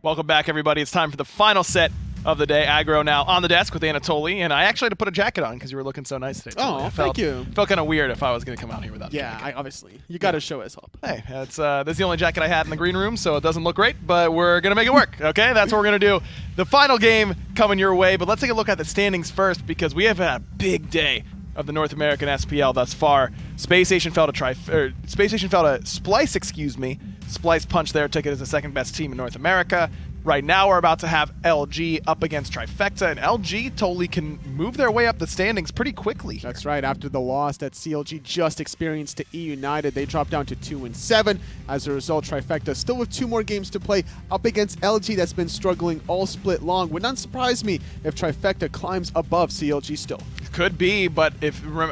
Welcome back, everybody. It's time for the final set of the day. Aggro now on the desk with Anatoly, and I actually had to put a jacket on because you were looking so nice today. Oh, thank you. Felt kind of weird if I was going to come out here without a jacket. jacket. Obviously. You got to show us up. Hey, that's the only jacket I had in the green room, so it doesn't look great, but we're going to make it work, okay? That's what we're going to do. The final game coming your way, but let's take a look at the standings first because we have had a big day of the North American SPL thus far. Space Station fell to Splice, excuse me. Splice punched their ticket as the second best team in North America. Right now, we're about to have LG up against Trifecta, and LG totally can move their way up the standings pretty quickly here. That's right. After the loss that CLG just experienced to E-United, they dropped down to 2-7. As a result, Trifecta still with 2 more games to play up against LG that's been struggling all split long. Would not surprise me if Trifecta climbs above CLG still. Could be, but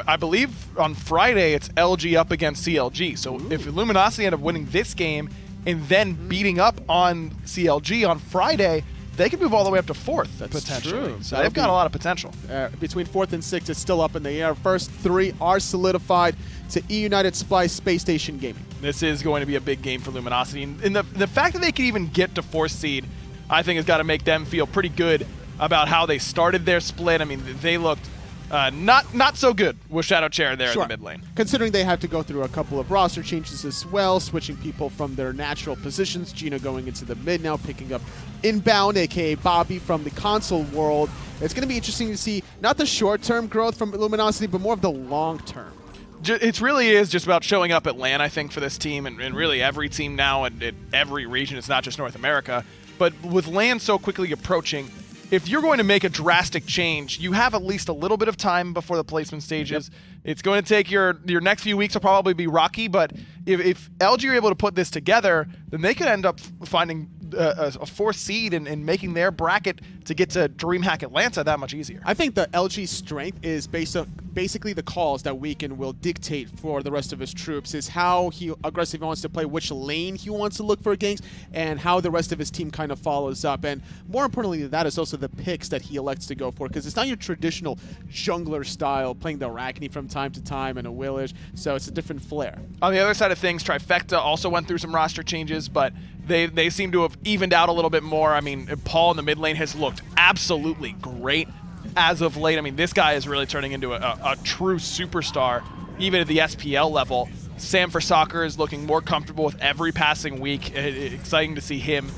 I believe on Friday it's LG up against CLG. So if Luminosity end up winning this game and then beating up on CLG on Friday, they could move all the way up to 4th, potentially. True. So they've got a lot of potential. Between 4th and 6th, it's still up in the air. First 3 are solidified to E-United, Splice, Space Station Gaming. This is going to be a big game for Luminosity. And the fact that they can even get to 4th seed, I think has got to make them feel pretty good about how they started their split. I mean, they looked not so good with Shadow Chair there in the mid lane. Considering they had to go through a couple of roster changes as well, switching people from their natural positions. Gino going into the mid now, picking up Inbowned, a.k.a. Bobby from the console world. It's going to be interesting to see not the short-term growth from Luminosity, but more of the long-term. It really is just about showing up at LAN, I think, for this team, and really every team now in every region. It's not just North America. But with LAN so quickly approaching, if you're going to make a drastic change, you have at least a little bit of time before the placement stages. Yep. It's going to take your next few weeks will probably be rocky, but if LG are able to put this together, then they could end up finding a 4th seed and making their bracket to get to DreamHack Atlanta that much easier. I think the LG strength is based on basically the calls that Weekend will dictate for the rest of his troops, is how aggressive he wants to play, which lane he wants to look for ganks, and how the rest of his team kind of follows up. And more importantly, that is also the picks that he elects to go for, because it's not your traditional jungler style, playing the Arachne from time to time and a Willish, so it's a different flair. On the other side of things, Trifecta also went through some roster changes, but they seem to have evened out a little bit more. I mean, Paul in the mid lane has looked absolutely great as of late. I mean, this guy is really turning into a true superstar, even at the SPL level. Sam for Soccer is looking more comfortable with every passing week. Exciting to see him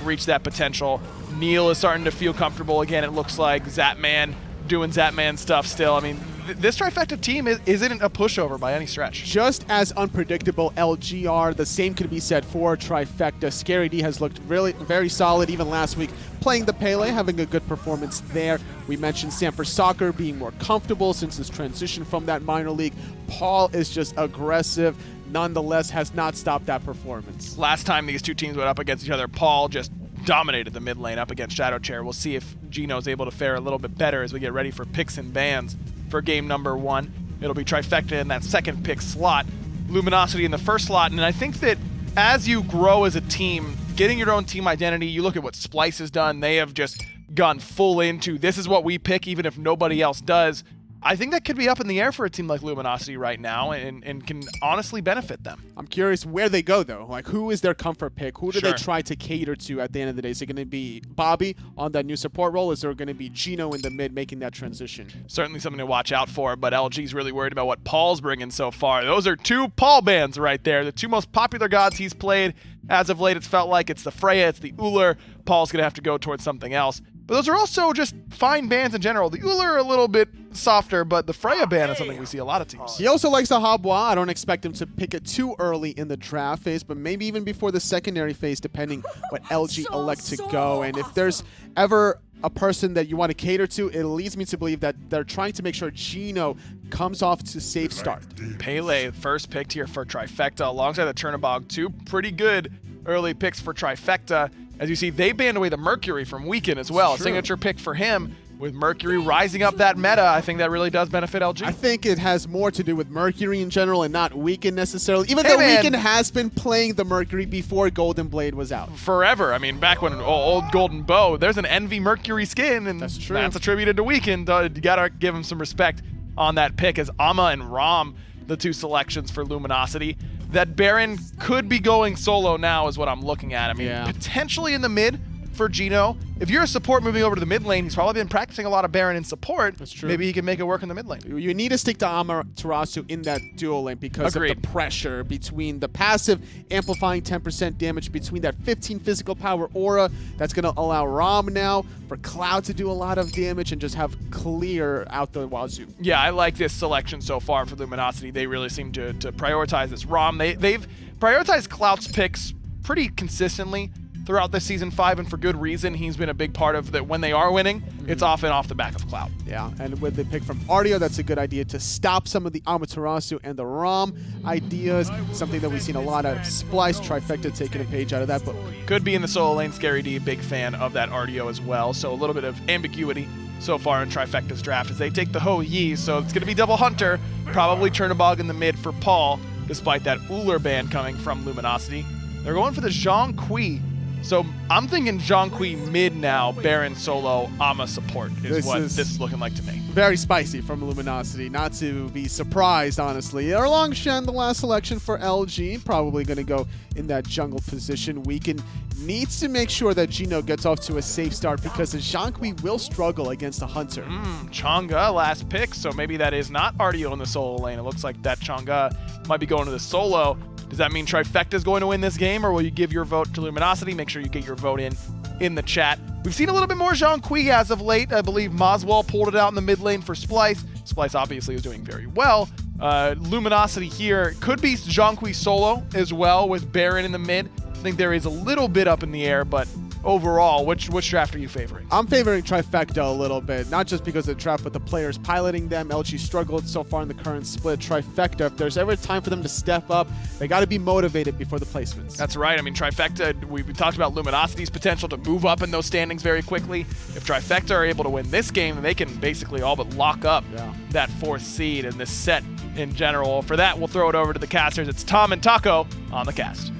reach that potential. Neil is starting to feel comfortable again, it looks like. Zapman doing Zapman stuff still. I mean, this Trifecta team isn't a pushover by any stretch. Just as unpredictable LGR, the same could be said for Trifecta. Scary D has looked really very solid even last week, playing the Pele, having a good performance there. We mentioned Sam for Soccer being more comfortable since his transition from that minor league. Paul is just aggressive, nonetheless has not stopped that performance. Last time these two teams went up against each other, Paul just dominated the mid lane up against Shadow Chair. We'll see if Gino's able to fare a little bit better as we get ready for picks and bans for game number 1. It'll be Trifecta in that second pick slot, Luminosity in the first slot, and I think that as you grow as a team, getting your own team identity, you look at what Splice has done. They have just gone full into, this is what we pick even if nobody else does. I think that could be up in the air for a team like Luminosity right now and can honestly benefit them. I'm curious where they go, though. Like, who is their comfort pick? Who do they try to cater to at the end of the day? Is it going to be Bobby on that new support role? Is there going to be Gino in the mid making that transition? Certainly something to watch out for, but LG's really worried about what Paul's bringing so far. Those are 2 Paul bans right there. The 2 most popular gods he's played as of late. It's felt like it's the Freya, it's the Ullr. Paul's going to have to go towards something else. But those are also just fine bans in general. The Ullr are a little bit softer, but the Freya ban is something we see a lot of teams. He also likes the Habwa. I don't expect him to pick it too early in the draft phase, but maybe even before the secondary phase, depending what LG elect to go. And if there's ever a person that you want to cater to, it leads me to believe that they're trying to make sure Gino comes off to safe start. Pele, first picked here for Trifecta, alongside the Chernobog. 2 pretty good early picks for Trifecta. As you see, they banned away the Mercury from Weekend as well. A signature pick for him. With Mercury rising up that meta, I think that really does benefit LG. I think it has more to do with Mercury in general and not Weekend necessarily. Even though Weekend has been playing the Mercury before Golden Blade was out. Forever. I mean, back when old Golden Bow, there's an Envy Mercury skin, and that's true. That's attributed to Weekend. You gotta give him some respect on that pick, as Ama and Ram, the 2 selections for Luminosity. That Baron could be going solo now is what I'm looking at. I mean, potentially in the mid, for Geno. If you're a support moving over to the mid lane, he's probably been practicing a lot of Baron in support. That's true. Maybe he can make it work in the mid lane. You need to stick to Amaterasu in that dual lane because Agreed. of the pressure between the passive amplifying 10% damage between that 15 physical power aura that's going to allow Rama now for Clout to do a lot of damage and just have clear out the wazoo. Yeah, I like this selection so far for Luminosity. They really seem to prioritize this ROM. They've prioritized Clout's picks pretty consistently throughout this Season 5, and for good reason. He's been a big part of that. When they are winning, it's often off the back of Clout. Yeah, and with the pick from Artio, that's a good idea to stop some of the Amaterasu and the ROM ideas, something that we've seen a lot of. Splice, Trifecta taking a page out of that book. Could be in the solo lane. Scary D, big fan of that Artio as well, so a little bit of ambiguity so far in Trifecta's draft as they take the Ho Yi, so it's going to be double Hunter, probably Chernobog in the mid for Paul, despite that Uller ban coming from Luminosity. They're going for the Zhong Kui. So I'm thinking Zhong Kui mid now, Baron solo, Ama support is what this is looking like to me. Very spicy from Luminosity, not to be surprised, honestly. Erlang Shen, the last selection for LG, probably going to go in that jungle position. Weekend needs to make sure that Geno gets off to a safe start because the Zhong Kui will struggle against a Hunter. Chang'e, last pick, so maybe that is not Artio in the solo lane. It looks like that Chang'e might be going to the solo. Does that mean Trifecta is going to win this game, or will you give your vote to Luminosity? Make sure you get your vote in the chat. We've seen a little bit more Zhong Kui as of late. I believe Maswell pulled it out in the mid lane for Splice. Splice obviously is doing very well. Luminosity here could be Zhong Kui solo as well with Baron in the mid. I think there is a little bit up in the air, but overall, which draft are you favoring? I'm favoring Trifecta a little bit, not just because of the draft, but the players piloting them. LG struggled so far in the current split. Trifecta, if there's ever time for them to step up, they got to be motivated before the placements. That's right. I mean, Trifecta, we talked about Luminosity's potential to move up in those standings very quickly. If Trifecta are able to win this game, then they can basically all but lock up that 4th seed in this set in general. For that, we'll throw it over to the casters. It's Tom and Taco on the cast.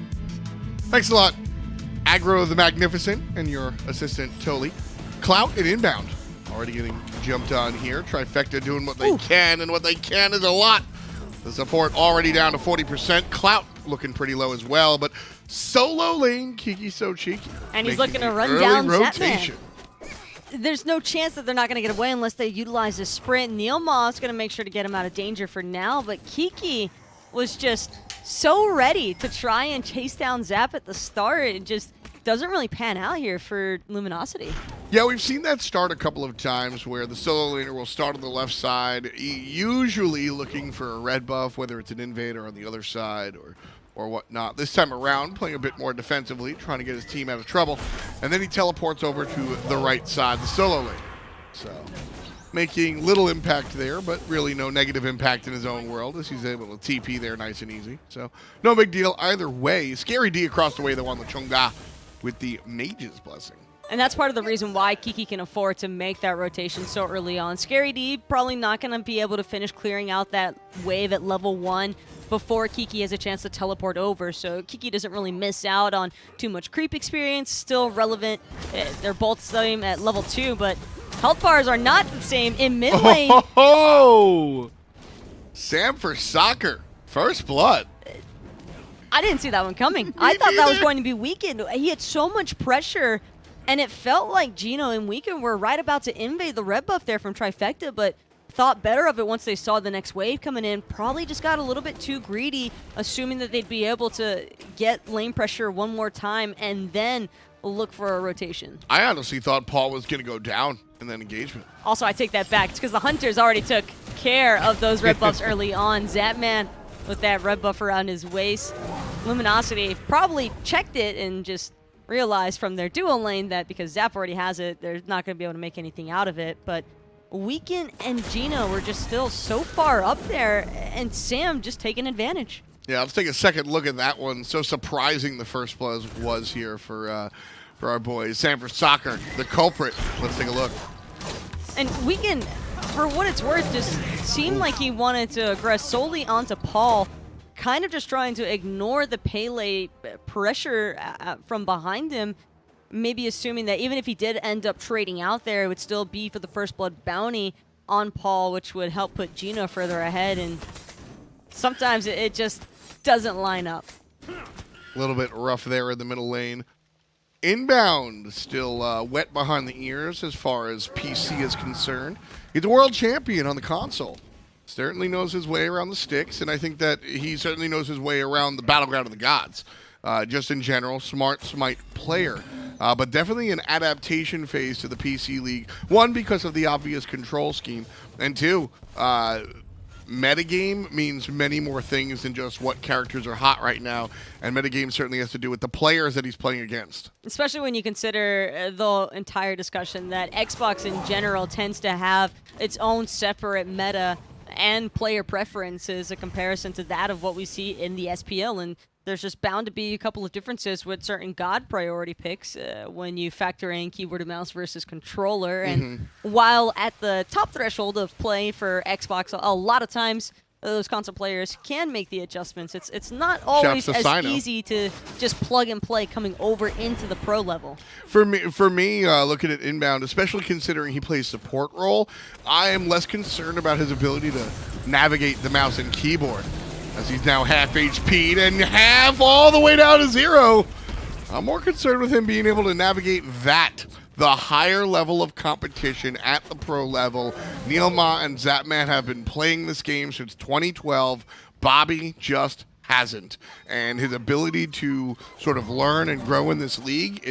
Thanks a lot, Aggro the Magnificent and your assistant, Toli. Clout and Inbound already getting jumped on here. Trifecta doing what they can, and what they can is a lot. The support already down to 40%. Clout looking pretty low as well, but solo lane KikiSoCheeky. And he's looking to run down Zapman. There's no chance that they're not going to get away unless they utilize a sprint. NeiruMah is going to make sure to get him out of danger for now, but Kiki was just so ready to try and chase down Zap at the start. It just doesn't really pan out here for Luminosity. Yeah, we've seen that start a couple of times where the solo laner will start on the left side, usually looking for a red buff, whether it's an invader on the other side or whatnot. This time around, playing a bit more defensively, trying to get his team out of trouble, and then he teleports over to the right side, the solo lane. So, making little impact there, but really no negative impact in his own world as he's able to TP there nice and easy. So, no big deal either way. Scary D across the way, though, on the Chang'e with the Mage's Blessing. And that's part of the reason why Kiki can afford to make that rotation so early on. Scary D probably not going to be able to finish clearing out that wave at level 1 before Kiki has a chance to teleport over. So Kiki doesn't really miss out on too much creep experience. Still relevant. They're both the same at level 2, but health bars are not the same in mid lane. Oh! Sam for soccer. First blood. I didn't see that one coming. I thought that was going to be Weekend. He had so much pressure, and it felt like Geno and Weekend were right about to invade the red buff there from Trifecta, but thought better of it once they saw the next wave coming in. Probably just got a little bit too greedy, assuming that they'd be able to get lane pressure one more time and then look for a rotation. I honestly thought Paul was going to go down in that engagement. Also, I take that back. It's because the Hunters already took care of those red buffs early on. Zapman with that red buff around his waist. Luminosity probably checked it and just realized from their dual lane that because Zap already has it, they're not going to be able to make anything out of it. But Weekend and Geno were just still so far up there, and Sam just taking advantage. Yeah, let's take a second look at that one. So surprising the first blood was here for our boys. Sam for soccer, the culprit. Let's take a look. And Weekend, for what it's worth, just seemed like he wanted to aggress solely onto Paul, kind of just trying to ignore the Pele pressure from behind him, maybe assuming that even if he did end up trading out there, it would still be for the first blood bounty on Paul, which would help put Geno further ahead, and sometimes it just doesn't line up. A little bit rough there in the middle lane Inbowned still wet behind the ears as far as PC is concerned. He's a world champion on the console. Certainly knows his way around the sticks, and I think that he certainly knows his way around the battleground of the gods. Just in general, smart Smite player. But definitely an adaptation phase to the PC League. One, because of the obvious control scheme. And two, metagame means many more things than just what characters are hot right now. And metagame certainly has to do with the players that he's playing against. Especially when you consider the entire discussion that Xbox in general tends to have its own separate meta and player preferences, a comparison to that of what we see in the SPL. And there's just bound to be a couple of differences with certain God priority picks when you factor in keyboard and mouse versus controller. And while at the top threshold of play for Xbox, a lot of times those console players can make the adjustments. It's not always as easy to just plug and play coming over into the pro level. For me, looking at Inbound, especially considering he plays support role, I am less concerned about his ability to navigate the mouse and keyboard, as he's now half HP'd and half all the way down to 0. I'm more concerned with him being able to navigate the higher level of competition at the pro level. NeiruMah and Zapman have been playing this game since 2012. Bobby just hasn't. And his ability to sort of learn and grow in this league,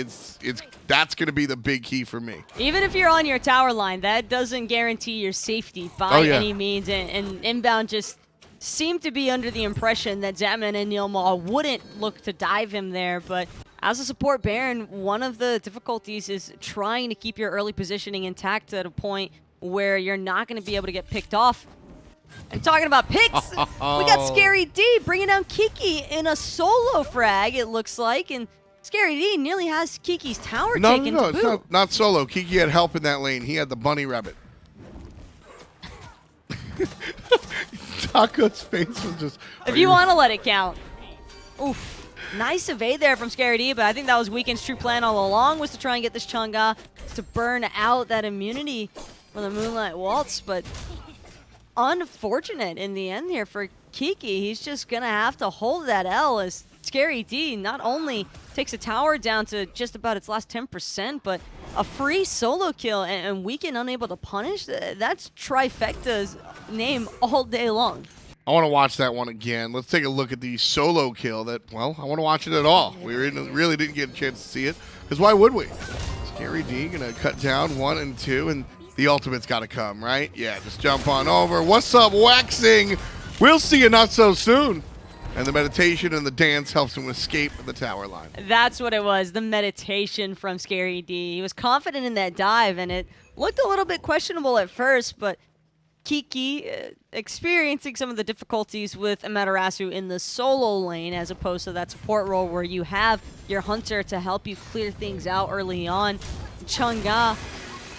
that's going to be the big key for me. Even if you're on your tower line, that doesn't guarantee your safety by any means. And Inbound just seemed to be under the impression that Zapman and NeiruMah wouldn't look to dive him there, but as a support Baron, one of the difficulties is trying to keep your early positioning intact at a point where you're not going to be able to get picked off. And talking about picks, we got Scary D bringing down Kiki in a solo frag, it looks like, and Scary D nearly has Kiki's tower taken to boot. It's not solo. Kiki had help in that lane. He had the bunny rabbit. Taco's face was just... If you want to let it count. Oof. Nice evade there from Scary D, but I think that was Weekend's true plan all along, was to try and get this Chang'e to burn out that immunity from the Moonlight Waltz, but unfortunate in the end here for Kiki. He's just going to have to hold that L as Scary D not only takes a tower down to just about its last 10%, but a free solo kill, and Weekend unable to punish. That's Trifecta's name all day long. I want to watch that one again. Let's take a look at the solo kill that, well, I want to watch it at all. We really didn't get a chance to see it, because why would we? Scary D going to cut down 1 and 2, and the ultimate's got to come, right? Yeah, just jump on over. What's up, Waxing? We'll see you not so soon. And the meditation and the dance helps him escape the tower line. That's what it was, the meditation from Scary D. He was confident in that dive, and it looked a little bit questionable at first, but Kiki experiencing some of the difficulties with Amaterasu in the solo lane as opposed to that support role where you have your hunter to help you clear things out early on. Chang'e,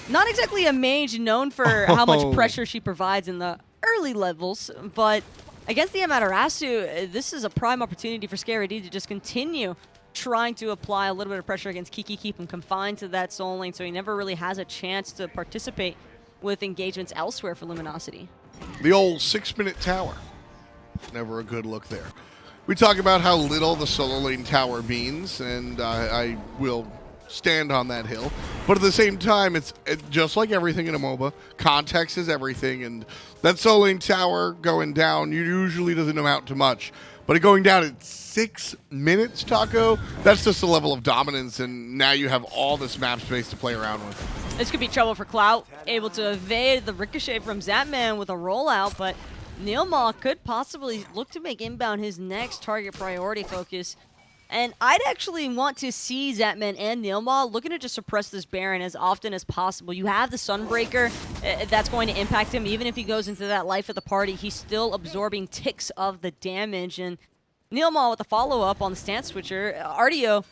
not exactly a mage known for how much pressure she provides in the early levels, but against the Amaterasu, this is a prime opportunity for Scary D to just continue trying to apply a little bit of pressure against Kiki, keep him confined to that solo lane so he never really has a chance to participate with engagements elsewhere for Luminosity. The old 6-minute tower. Never a good look there. We talk about how little the solo lane tower means, and I will stand on that hill. But at the same time, it's just like everything in a MOBA. Context is everything, and that solo lane tower going down usually doesn't amount to much. But it going down at 6 minutes, Taco, that's just a level of dominance, and now you have all this map space to play around with. This could be trouble for Clout, able to evade the ricochet from Zapman with a rollout, but NeiruMah could possibly look to make Inbound his next target priority focus. And I'd actually want to see Zapman and NeiruMah looking to just suppress this Baron as often as possible. You have the Sunbreaker that's going to impact him. Even if he goes into that life of the party, he's still absorbing ticks of the damage. And NeiruMah with the follow-up on the stance switcher, Artio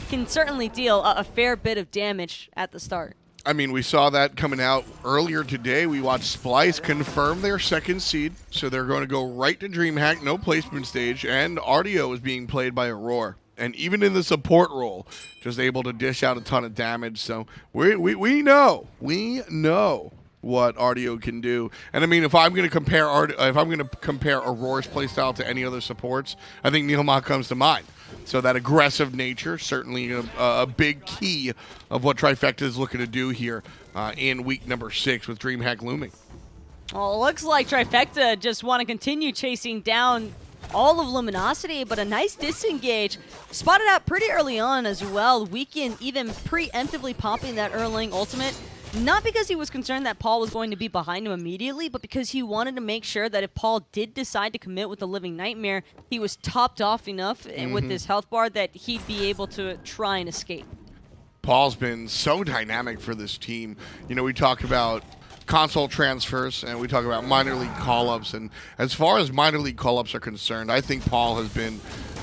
can certainly deal a fair bit of damage at the start. I mean, we saw that coming out earlier today. We watched Splice confirm their second seed, so they're going to go right to DreamHack, no placement stage, and Artio is being played by Aurora. And even in the support role, just able to dish out a ton of damage. So we know what Artio can do. And I mean, if I'm going to compare Aurora's playstyle to any other supports, I think NeiruMah comes to mind. So that aggressive nature, certainly a big key of what Trifecta is looking to do here in week number 6 with DreamHack looming. Well, it looks like Trifecta just want to continue chasing down all of Luminosity, but a nice disengage. Spotted out pretty early on as well. Weekend even preemptively popping that Erlang ultimate. Not because he was concerned that Paul was going to be behind him immediately, but because he wanted to make sure that if Paul did decide to commit with the Living Nightmare, he was topped off enough with this health bar that he'd be able to try and escape. Paul's been so dynamic for this team. You know, we talk about console transfers and we talk about minor league call-ups, and as far as minor league call-ups are concerned, I think Paul has been,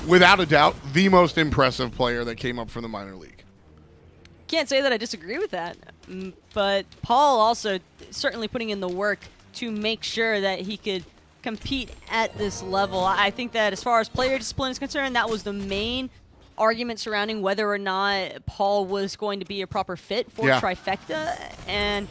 without a doubt, the most impressive player that came up from the minor league. Can't say that I disagree with that, but Paul also certainly putting in the work to make sure that he could compete at this level. I think that as far as player discipline is concerned, that was the main argument surrounding whether or not Paul was going to be a proper fit for Trifecta, and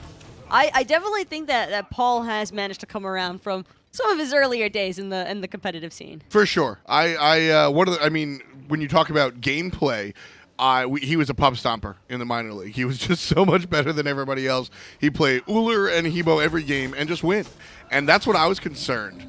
I definitely think that Paul has managed to come around from some of his earlier days in the competitive scene. For sure. I mean, when you talk about gameplay, he was a pub stomper in the minor league. He was just so much better than everybody else. He played Uller and Hebo every game and just win. And that's what I was concerned.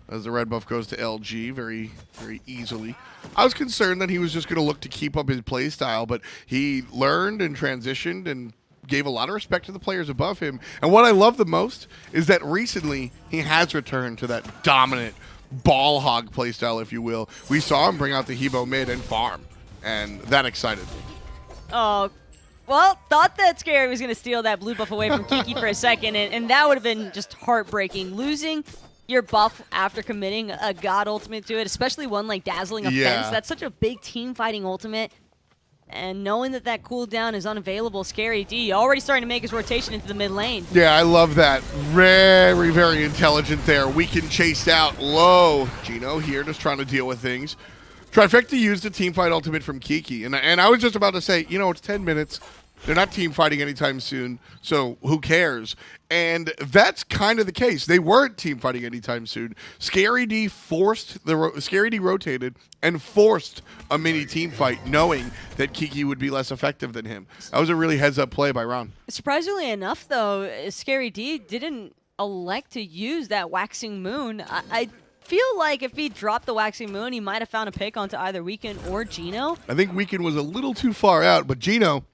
As the red buff goes to LG very, very easily. I was concerned that he was just going to look to keep up his play style, but he learned and transitioned and gave a lot of respect to the players above him. And what I love the most is that recently he has returned to that dominant ball hog play style, if you will. We saw him bring out the Hebo mid and farm. And that excited me. Oh, well, thought that Scary was going to steal that blue buff away from Kiki for a second, and that would have been just heartbreaking. Losing your buff after committing a god ultimate to it, especially one like Dazzling Offense, that's such a big team fighting ultimate. And knowing that that cooldown is unavailable, Scary D already starting to make his rotation into the mid lane. Yeah, I love that. Very, very intelligent there. Weekend chased out low. Geno here just trying to deal with things. Trifecta used a teamfight ultimate from Kiki, and I was just about to say, you know, it's 10 minutes. They're not team fighting anytime soon, so who cares? And that's kind of the case. They weren't team fighting anytime soon. Scary D rotated and forced a mini team fight, knowing that Kiki would be less effective than him. That was a really heads-up play by Ron. Surprisingly enough, though, Scary D didn't elect to use that Waxing Moon. I feel like if he dropped the Waxing Moon, he might have found a pick onto either Weekend or Geno. I think Weekend was a little too far out, but Geno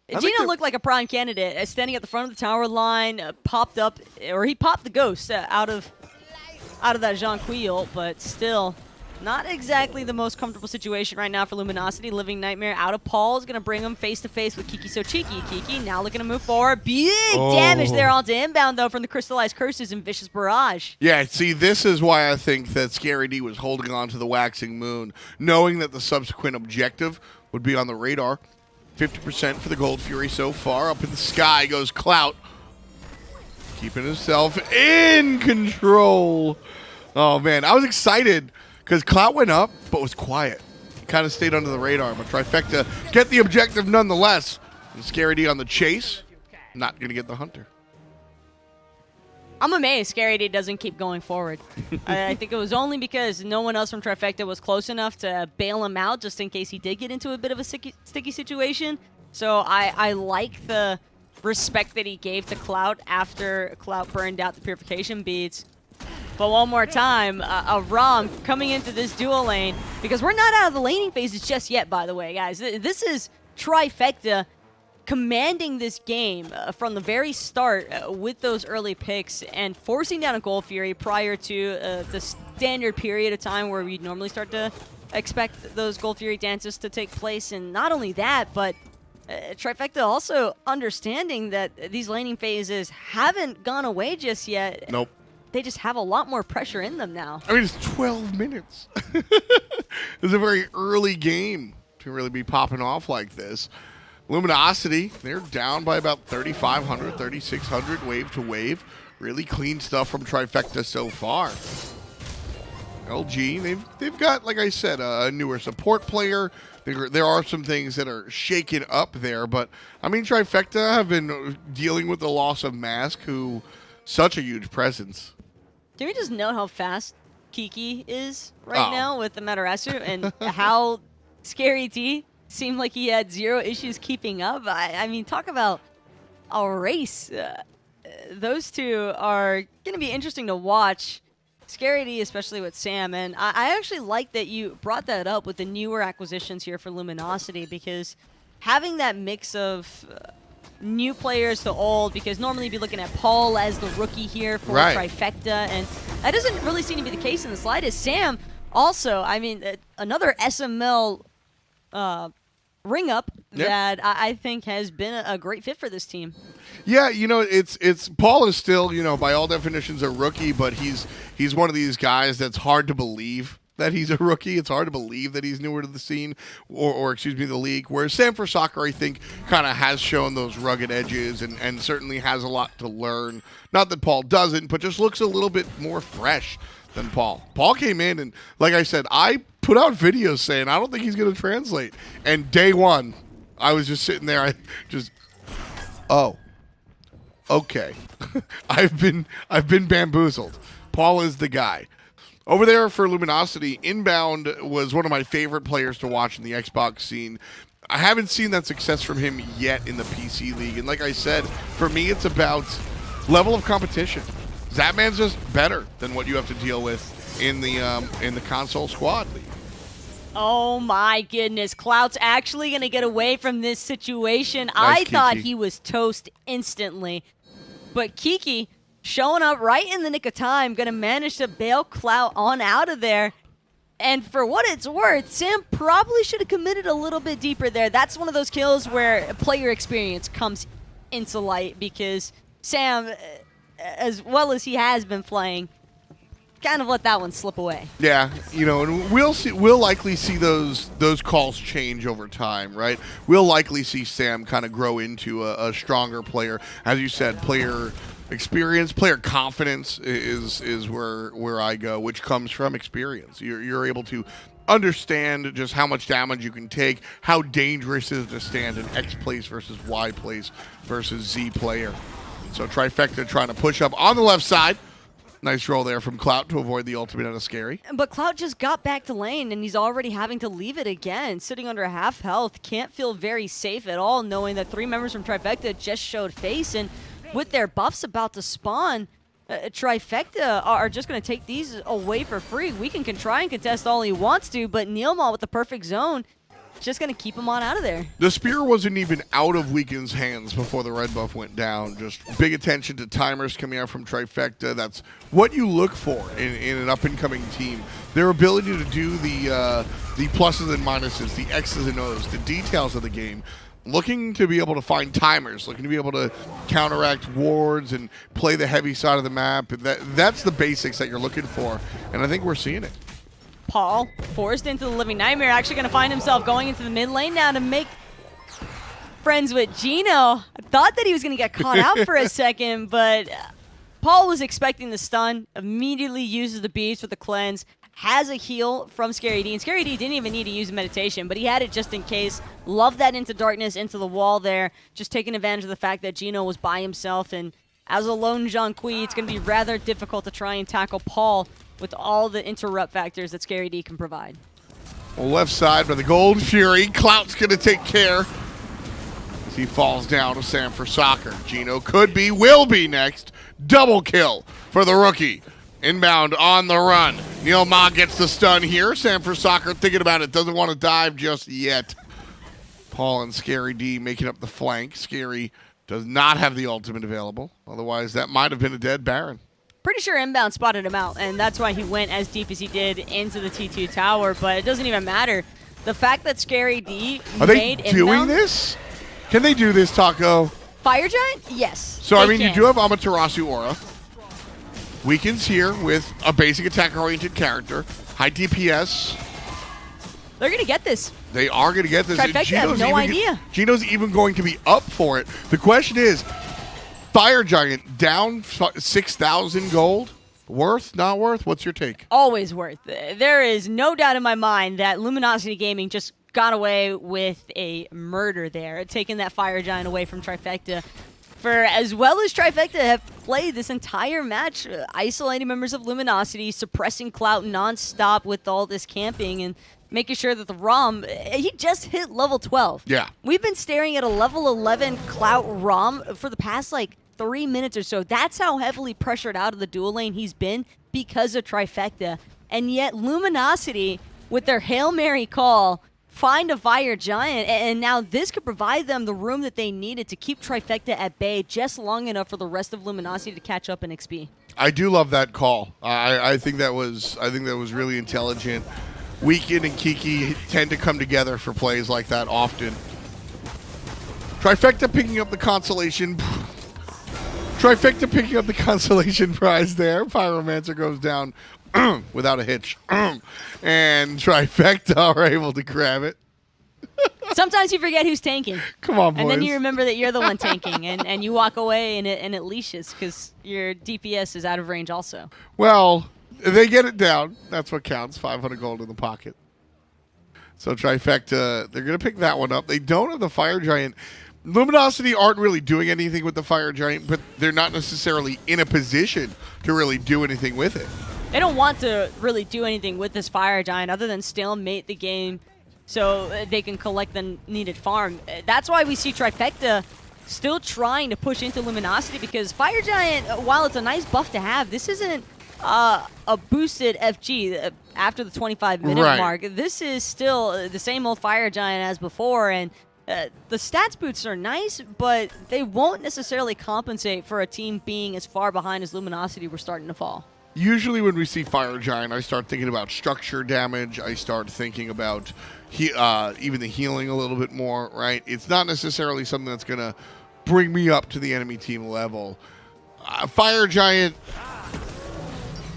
looked like a prime candidate, standing at the front of the tower line, popped up, or he popped the ghost out of that Zhong, but still not exactly the most comfortable situation right now for Luminosity. Living Nightmare out of Paul is going to bring him face-to-face with KikiSoCheeky. Kiki now looking to move forward. Big damage there onto Inbound, though, from the Crystallized Curses and Vicious Barrage. Yeah, see, this is why I think that Scary D was holding on to the Waxing Moon, knowing that the subsequent objective would be on the radar. 50% for the Gold Fury so far. Up in the sky goes Clout, keeping himself in control. Oh, man, I was excited because Clout went up, but was quiet. He kind of stayed under the radar, but Trifecta get the objective nonetheless. And Scary D on the chase, not going to get the Hunter. I'm amazed Scary D doesn't keep going forward. I think it was only because no one else from Trifecta was close enough to bail him out just in case he did get into a bit of a sticky situation. So I like the respect that he gave to Clout after Clout burned out the purification beads. But one more time, a Ram coming into this dual lane, because we're not out of the laning phases just yet, by the way, guys. This is Trifecta commanding this game from the very start with those early picks and forcing down a Gold Fury prior to the standard period of time where we'd normally start to expect those Gold Fury dances to take place. And not only that, but Trifecta also understanding that these laning phases haven't gone away just yet. Nope. They just have a lot more pressure in them now. I mean, it's 12 minutes. It's a very early game to really be popping off like this. Luminosity, they're down by about 3,500, 3,600 wave to wave. Really clean stuff from Trifecta so far. LG, they've got, like I said, a newer support player. There are some things that are shaken up there, but I mean, Trifecta have been dealing with the loss of Mask, who such a huge presence. Can we just note how fast Kiki is right now with Amaterasu and how Scary T seemed like he had zero issues keeping up? I mean, talk about a race. Those two are going to be interesting to watch. Scary T, especially with Sam, and I actually like that you brought that up with the newer acquisitions here for Luminosity, because having that mix of new players to old, because normally you'd be looking at Paul as the rookie here for Trifecta, and that doesn't really seem to be the case in the slightest. Sam also, I mean, another SML ring up that I think has been a great fit for this team. Yeah, you know, it's Paul is still, you know, by all definitions a rookie, but he's one of these guys that's hard to believe that he's a rookie. It's hard to believe that he's newer to the scene or excuse me, the league. Whereas SamForSoccer, I think, kind of has shown those rugged edges and certainly has a lot to learn. Not that Paul doesn't, but just looks a little bit more fresh than Paul. Paul came in and, like I said, I put out videos saying I don't think he's going to translate. And day one, I was just sitting there, okay. I've been bamboozled. Paul is the guy. Over there for Luminosity, Inbowned was one of my favorite players to watch in the Xbox scene. I haven't seen that success from him yet in the PC League. And like I said, for me, it's about level of competition. Zapman's just better than what you have to deal with in the console squad league. Oh my goodness, Clout's actually going to get away from this situation. Nice, I Kiki. thought he was toast instantly. But Kiki, showing up right in the nick of time, going to manage to bail Clout on out of there. And for what it's worth, Sam probably should have committed a little bit deeper there. That's one of those kills where player experience comes into light, because Sam, as well as he has been playing, kind of let that one slip away. Yeah, you know, and we'll likely see those calls change over time, right? We'll likely see Sam kind of grow into a stronger player. As you said, player experience, player confidence is where I go, which comes from experience. You're able to understand just how much damage you can take, how dangerous it is to stand in X place versus Y place versus Z player. So Trifecta trying to push up on the left side. Nice roll there from Clout to avoid the ultimate out of Scary. But Clout just got back to lane, and he's already having to leave it again. Sitting under half health, can't feel very safe at all, knowing that 3 members from Trifecta just showed face, and with their buffs about to spawn, Trifecta are just going to take these away for free. Weekend can try and contest all he wants to, but NeiruMah with the perfect zone, just going to keep him on out of there. The spear wasn't even out of Weekend's hands before the red buff went down. Just big attention to timers coming out from Trifecta. That's what you look for in an up-and-coming team. Their ability to do the pluses and minuses, the X's and O's, the details of the game. Looking to be able to find timers, looking to be able to counteract wards and play the heavy side of the map. That's the basics that you're looking for, and I think we're seeing it. Paul, forced into the living nightmare, actually going to find himself going into the mid lane now to make friends with Geno. I thought that he was going to get caught out for a second, but Paul was expecting the stun, immediately uses the beast with the cleanse, has a heal from Scary D, and Scary D didn't even need to use meditation, but he had it just in case. Love that into darkness, into the wall there, just taking advantage of the fact that Geno was by himself, and as a lone Zhong, it's going to be rather difficult to try and tackle Paul with all the interrupt factors that Scary D can provide. Well, left side by the Gold Fury. Clout's going to take care as he falls down to SamForSoccer. Geno could be, will be next. Double kill for the rookie. Inbound on the run. NeiruMah gets the stun here. SamForSoccer thinking about it. Doesn't want to dive just yet. Paul and Scary D making up the flank. Scary does not have the ultimate available. Otherwise, that might have been a dead Baron. Pretty sure Inbound spotted him out, and that's why he went as deep as he did into the T2 tower, but it doesn't even matter. The fact that Scary D made Are they doing this? Can they do this, Taco? Fire Giant? Yes. So, I mean, you do have Amaterasu Aura. Weekend's here with a basic attack-oriented character. High DPS. They're going to get this. They are going to get this. Trifecta have no idea. Geno's even going to be up for it. The question is, Fire Giant down 6,000 gold Worth, not worth? What's your take? Always worth. There is no doubt in my mind that Luminosity Gaming just got away with a murder there, taking that Fire Giant away from Trifecta. For as well as Trifecta have played this entire match, isolating members of Luminosity, suppressing Clout non-stop with all this camping, and making sure that the ROM, he just hit level 12. Yeah. We've been staring at a level 11 Clout ROM for the past, like, 3 minutes or so. That's how heavily pressured out of the dual lane he's been because of Trifecta. And yet Luminosity, with their Hail Mary call, find a Fire Giant, and now this could provide them the room that they needed to keep Trifecta at bay just long enough for the rest of Luminosity to catch up in XP. I do love that call. I think that was really intelligent. Weekend and Kiki tend to come together for plays like that often. Trifecta picking up the consolation. Trifecta picking up the consolation prize there. Pyromancer goes down without a hitch. And Trifecta are able to grab it. Sometimes you forget who's tanking. Come on, boys. And then you remember that you're the one tanking, and you walk away and it leashes because your DPS is out of range also. Well, they get it down. That's what counts. 500 gold in the pocket. So Trifecta, they're going to pick that one up. They don't have the Fire Giant. Luminosity aren't really doing anything with the Fire Giant, but they're not necessarily in a position to really do anything with it. They don't want to really do anything with this Fire Giant other than stalemate the game so they can collect the needed farm. That's why we see Trifecta still trying to push into Luminosity, because Fire Giant, while it's a nice buff to have, this isn't a boosted FG after the 25-minute mark. This is still the same old Fire Giant as before, and the stats boosts are nice, but they won't necessarily compensate for a team being as far behind as Luminosity were starting to fall. Usually when we see Fire Giant, I start thinking about structure damage. I start thinking about even the healing a little bit more, right? It's not necessarily something that's going to bring me up to the enemy team level. Fire Giant,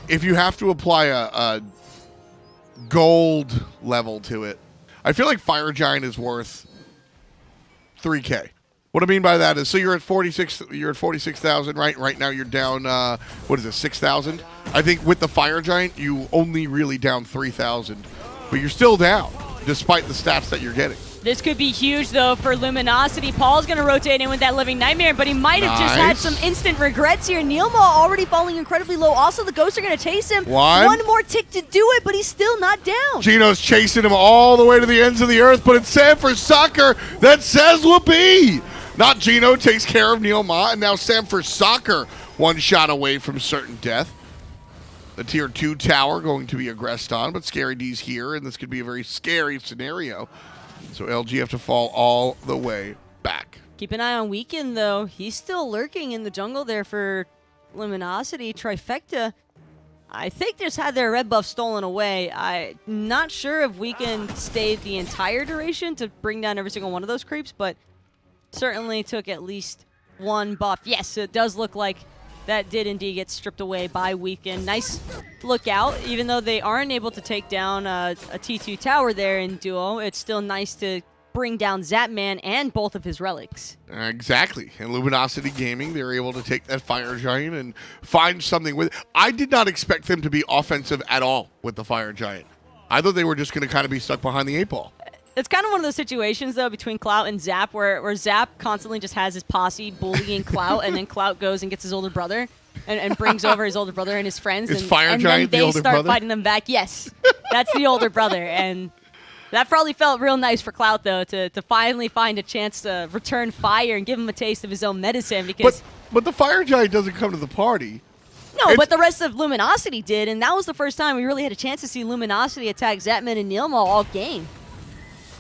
if you have to apply a gold level to it, I feel like Fire Giant is worth 3K. What I mean by that is, so you're at 46,000, right? Right now you're down, what is it, 6,000? I think with the Fire Giant, you only really down 3,000, but you're still down, despite the stats that you're getting. This could be huge, though, for Luminosity. Paul's going to rotate in with that Living Nightmare, but he might have just had some instant regrets here. NeiruMah already falling incredibly low. Also, the Ghosts are going to chase him. One more tick to do it, but he's still not down. Geno's chasing him all the way to the ends of the earth, but it's Sam for Soccer that says whoopee. NotGeno takes care of NeiruMah, and now Sam for Soccer one shot away from certain death. The tier 2 tower going to be aggressed on, but Scary D's here, and this could be a very scary scenario. So LG have to fall all the way back. Keep an eye on Weekend, though. He's still lurking in the jungle there for Luminosity. Trifecta, I think, just had their red buff stolen away. I'm not sure if Weekend stayed the entire duration to bring down every single one of those creeps, but certainly took at least one buff. Yes, it does look like that did indeed get stripped away by Weekend. Nice lookout. Even though they aren't able to take down a T2 tower there in duo, it's still nice to bring down Zapman and both of his relics. Exactly. And Luminosity Gaming, they're able to take that Fire Giant and find something with it. I did not expect them to be offensive at all with the Fire Giant. I thought they were just going to kind of be stuck behind the 8-ball. It's kind of one of those situations, though, between Clout and Zap, where Zap constantly just has his posse bullying Clout, and then Clout goes and gets his older brother and brings over his older brother and his friends. Is Fire Giant then the older they start brother? fighting them back. Yes, that's the older brother. And that probably felt real nice for Clout, though, to finally find a chance to return fire and give him a taste of his own medicine. Because But the Fire Giant doesn't come to the party. No, but the rest of Luminosity did, and that was the first time we really had a chance to see Luminosity attack Zapman and NeiruMah all game.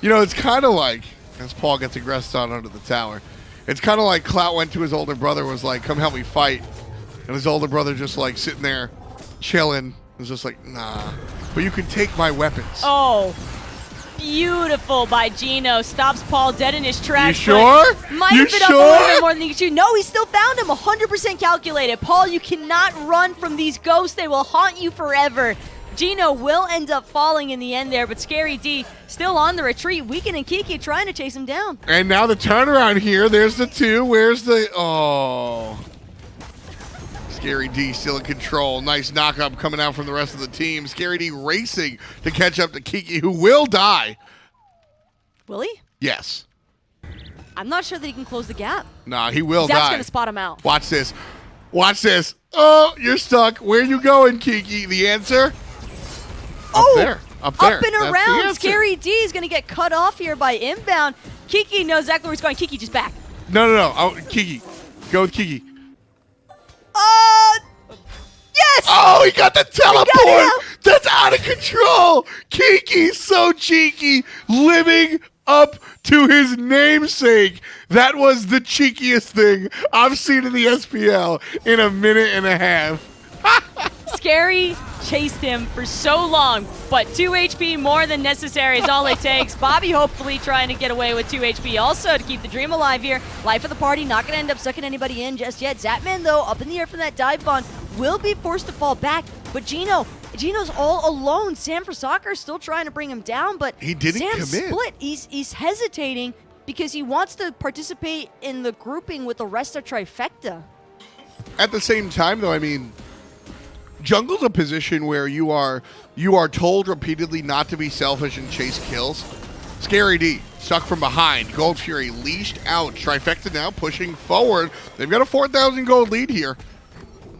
You know, it's kind of like, as Paul gets aggressed on under the tower, it's kind of like Clout went to his older brother, was like, come help me fight. And his older brother just like sitting there, chilling, was just like, nah, but you can take my weapons. Oh, beautiful by Geno. Stops Paul dead in his tracks. You sure? Might have been up a little bit more than he could shoot. No, he still found him. 100% calculated. Paul, you cannot run from these ghosts. They will haunt you forever. Geno will end up falling in the end there, but Scary D still on the retreat. Weekend and Kiki trying to chase him down. And now the turnaround here. There's the 2. Where's the... Oh. Scary D still in control. Nice knock-up coming out from the rest of the team. Scary D racing to catch up to Kiki, who will die. Will he? Yes. I'm not sure that he can close the gap. Nah, he will Zap's die. going to spot him out. Watch this. Watch this. Oh, you're stuck. Where you going, Kiki? The answer? Up there. Up there. Up and That's the around. answer. Scary D is going to get cut off here by Inbound. Kiki knows exactly where he's going. Kiki just back. No. Oh, Kiki. Go with Kiki. Yes! Oh, he got the teleport! out. That's out of control! KikiSoCheeky living up to his namesake. That was the cheekiest thing I've seen in the SPL in a minute and a half. Scary chased him for so long, but 2 HP more than necessary is all it takes. Bobby hopefully trying to get away with 2 HP also to keep the dream alive here. Life of the party, not going to end up sucking anybody in just yet. Zapman, though, up in the air from that dive bomb, will be forced to fall back. But Geno's all alone. Sam for Soccer still trying to bring him down, but He didn't Sam's commit. split. He's hesitating because he wants to participate in the grouping with the rest of Trifecta. At the same time, though, I mean, jungle's a position where you are told repeatedly not to be selfish and chase kills. Scary D stuck from behind. Gold Fury leashed out. Trifecta now pushing forward. They've got a 4,000 gold lead here.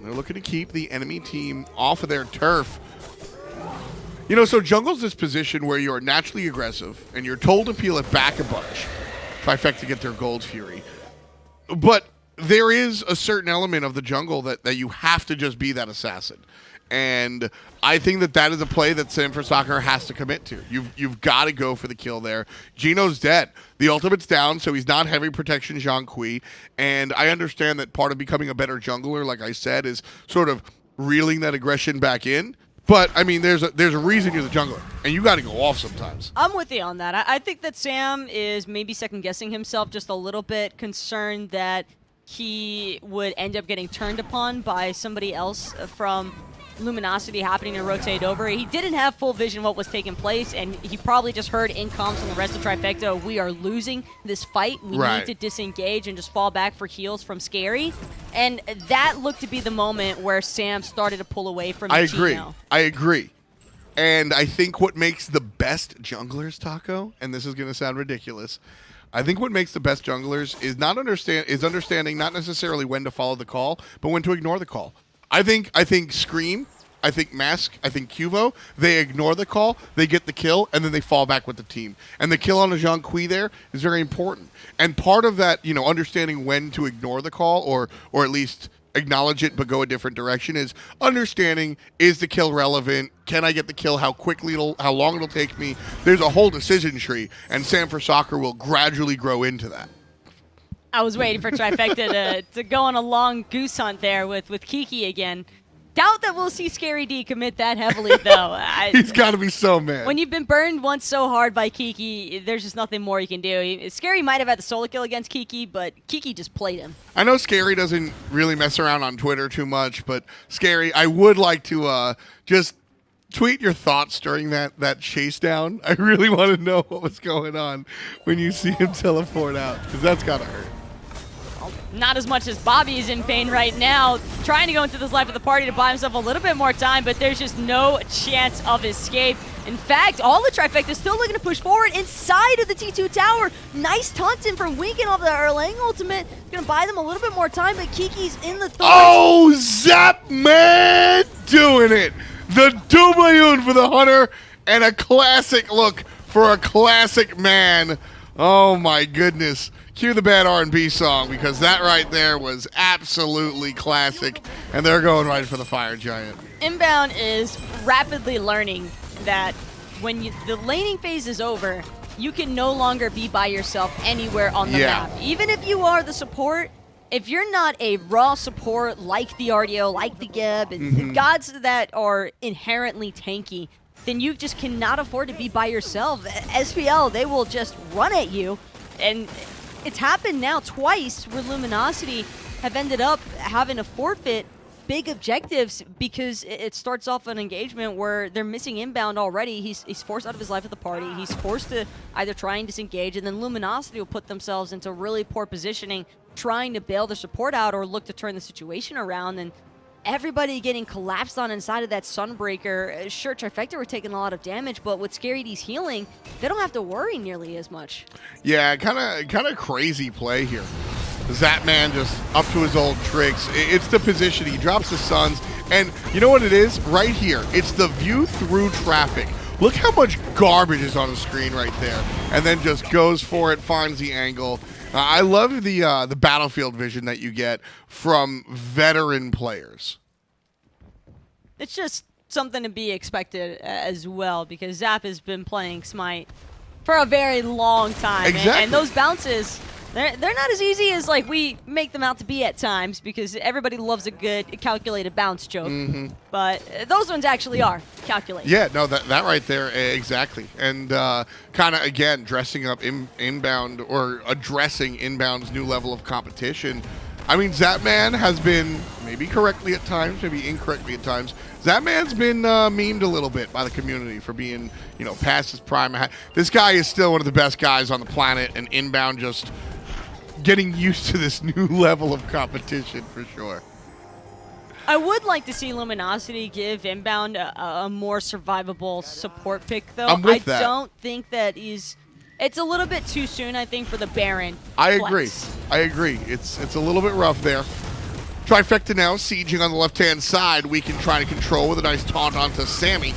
They're looking to keep the enemy team off of their turf. You know, so jungle's this position where you're naturally aggressive and you're told to peel it back a bunch. Trifecta get their Gold Fury. But there is a certain element of the jungle that you have to just be that assassin. And I think that is a play that Sam for Soccer has to commit to. You've got to go for the kill there. Geno's dead. The ultimate's down, so he's not heavy protection Zhong. And I understand that part of becoming a better jungler, like I said, is sort of reeling that aggression back in. But, I mean, there's a reason you're the jungler, and you got to go off sometimes. I'm with you on that. I think that Sam is maybe second-guessing himself just a little bit, concerned that he would end up getting turned upon by somebody else from Luminosity happening to rotate over. He didn't have full vision what was taking place, and he probably just heard in comms from the rest of Trifecta, we are losing this fight. We need to disengage and just fall back for heals from Scary. And that looked to be the moment where Sam started to pull away from Geno. I agree. And I think what makes the best junglers, Taco, and this is going to sound ridiculous, I think what makes the best junglers is understanding not necessarily when to follow the call, but when to ignore the call. I think Scream, I think Mask, I think Cuvo, they ignore the call, they get the kill, and then they fall back with the team. And the kill on a Zhong there is very important. And part of that, you know, understanding when to ignore the call or at least acknowledge it but go a different direction is understanding, is the kill relevant? Can I get the kill? How long it'll take me? There's a whole decision tree, and Sam for Soccer will gradually grow into that. I was waiting for Trifecta to go on a long goose hunt there with Kiki again. Doubt that we'll see Scary D commit that heavily, though. He's got to be so mad. When you've been burned once so hard by Kiki, there's just nothing more you can do. Scary might have had the solo kill against Kiki, but Kiki just played him. I know Scary doesn't really mess around on Twitter too much, but Scary, I would like to just tweet your thoughts during that chase down. I really want to know what was going on when you see him teleport out, because that's got to hurt. Not as much as Bobby is in pain right now, trying to go into this life of the party to buy himself a little bit more time, but there's just no chance of escape. In fact, all the Trifecta is still looking to push forward inside of the T2 tower. Nice taunting from Winkin off the Erlang ultimate. Gonna buy them a little bit more time, but Kiki's in the thorns. Oh, Zapman doing it. The Dublayun for the Hunter and a classic look for a classic man. Oh my goodness. Cue the bad R&B song, because that right there was absolutely classic, and they're going right for the Fire Giant. Inbound is rapidly learning that when the laning phase is over, you can no longer be by yourself anywhere on the map. Even if you are the support, if you're not a raw support like the Artio, like the Geb, and gods that are inherently tanky, then you just cannot afford to be by yourself. SPL, they will just run at you, and it's happened now twice where Luminosity have ended up having to forfeit big objectives because it starts off an engagement where they're missing Inbound already. He's forced out of his life at the party. He's forced to either try and disengage, and then Luminosity will put themselves into really poor positioning trying to bail their support out or look to turn the situation around. And everybody getting collapsed on inside of that Sunbreaker. Sure, Trifecta were taking a lot of damage, but with Scary D's healing, they don't have to worry nearly as much. Yeah, kind of crazy play here. Zapman just up to his old tricks. It's the position. He drops the Suns, and you know what it is? Right here. It's the view through traffic. Look how much garbage is on the screen right there. And then just goes for it, finds the angle. I love the battlefield vision that you get from veteran players. It's just something to be expected as well, because Zap has been playing Smite for a very long time. Exactly. And those bounces, they're not as easy as like we make them out to be at times, because everybody loves a good calculated bounce joke. But those ones actually are calculated. Yeah, no, that right there, exactly. And kind of, again, dressing up Inbound, or addressing Inbound's new level of competition. I mean, Zapman has been, maybe correctly at times, maybe incorrectly at times, Zapman's been memed a little bit by the community for being, you know, past his prime. This guy is still one of the best guys on the planet, and Inbound just getting used to this new level of competition for sure. I would like to see Luminosity give Inbound a more survivable support pick, though. I'm with that. I don't think that he's... It's a little bit too soon, I think, for the Baron. I flex. agree. It's a little bit rough there. Trifecta now sieging on the left-hand side. We can try to control with a nice taunt onto Sammy.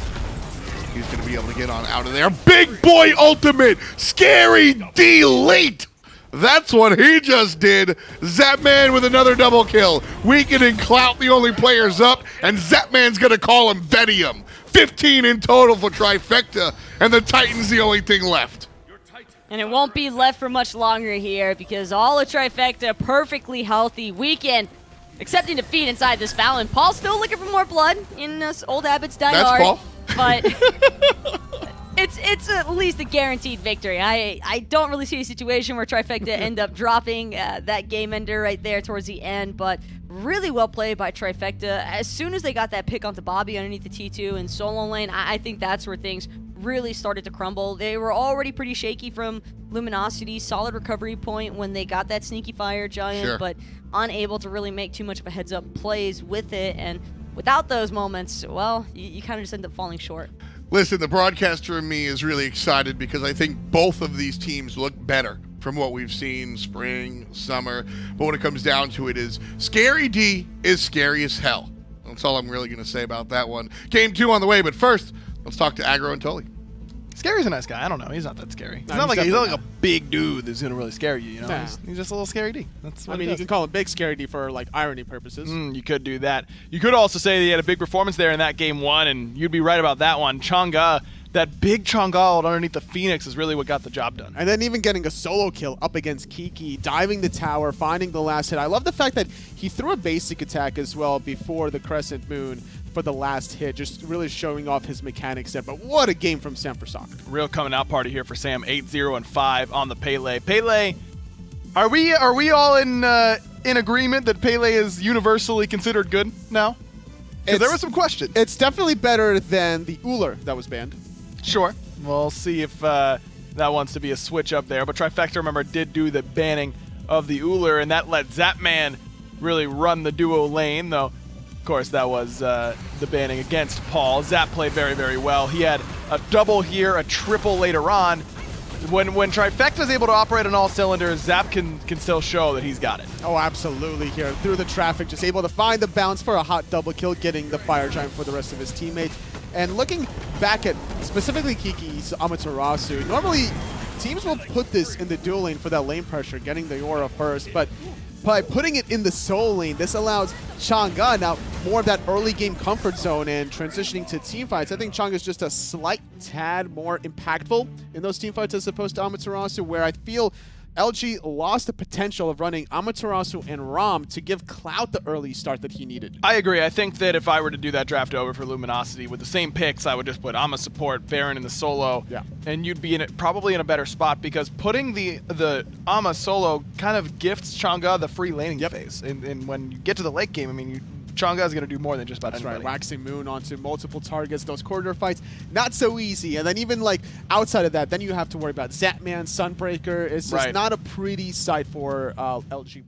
He's going to be able to get on out of there. Big boy ultimate! Scary delete! That's what he just did. Zapman with another double kill. Weekend and Clout the only players up, and Zapman's going to call him Vedium. 15 in total for Trifecta, and the Titans the only thing left. And it won't be left for much longer here, because all of Trifecta perfectly healthy. Weekend accepting defeat inside this Fallon. Paul still looking for more blood in old Abbott's Die Hard. Paul. But it's at least a guaranteed victory. I don't really see a situation where Trifecta end up dropping that game ender right there towards the end, but really well played by Trifecta. As soon as they got that pick onto Bobby underneath the T2 in solo lane, I think that's where things really started to crumble. They were already pretty shaky from Luminosity, solid recovery point when they got that sneaky fire giant, Sure. but unable to really make too much of a heads up plays with it, and without those moments, well, you kind of just end up falling short. Listen, the broadcaster in me is really excited because I think both of these teams look better from what we've seen spring, summer. But when it comes down to it, is Scary D is scary as hell. That's all I'm really going to say about that one. Game 2 on the way, but first, let's talk to Aggro and Tully. Scary's a nice guy. I don't know. He's not that scary. No, He's not like definitely a big dude that's gonna really scare you. You know, Nah. he's just a little scary D. That's what I mean, he you does. can call him Big Scary D for like irony purposes. You could do that. You could also say that he had a big performance there in that game 1, and you'd be right about that one. Chang'e, that big Chang'e underneath the Phoenix is really what got the job done. And then even getting a solo kill up against Kiki, diving the tower, finding the last hit. I love the fact that he threw a basic attack as well before the Crescent Moon for the last hit, just really showing off his mechanics there. But what a game from Sam for Soccer. Real coming out party here for Sam. 8-0 and 5 on the Pele. Pele, are we all in agreement that Pele is universally considered good now? Because there was some questions. It's definitely better than the Uller that was banned. Sure. We'll see if that wants to be a switch up there. But Trifecta, remember, did do the banning of the Uller, and that let Zapman really run the duo lane, though, of course, that was the banning against Paul. Zap played very, very well. He had a double here, a triple later on. When Trifecta is able to operate on all cylinders, Zap can still show that he's got it. Oh, absolutely here. Through the traffic, just able to find the bounce for a hot double kill, getting the fire giant for the rest of his teammates. And looking back at specifically Kiki's Amaterasu, normally teams will put this in the dual lane for that lane pressure, getting the aura first, but by putting it in the solo lane, this allows Chang'e now more of that early game comfort zone and transitioning to teamfights. I think Chang'e is just a slight tad more impactful in those teamfights as opposed to Amaterasu, where I feel LG lost the potential of running Amaterasu and Ram to give Clout the early start that he needed. I agree. I think that if I were to do that draft over for Luminosity with the same picks, I would just put Ama support, Baron in the solo, and you'd be probably in a better spot, because putting the Ama solo kind of gifts Chang'e the free laning phase. And when you get to the late game, I mean, Chang'e is going to do more than just about anybody. Right, waxing Moon onto multiple targets, those corridor fights, not so easy. And then even like outside of that, then you have to worry about Zapman, Sunbreaker. It's just not a pretty sight for LG.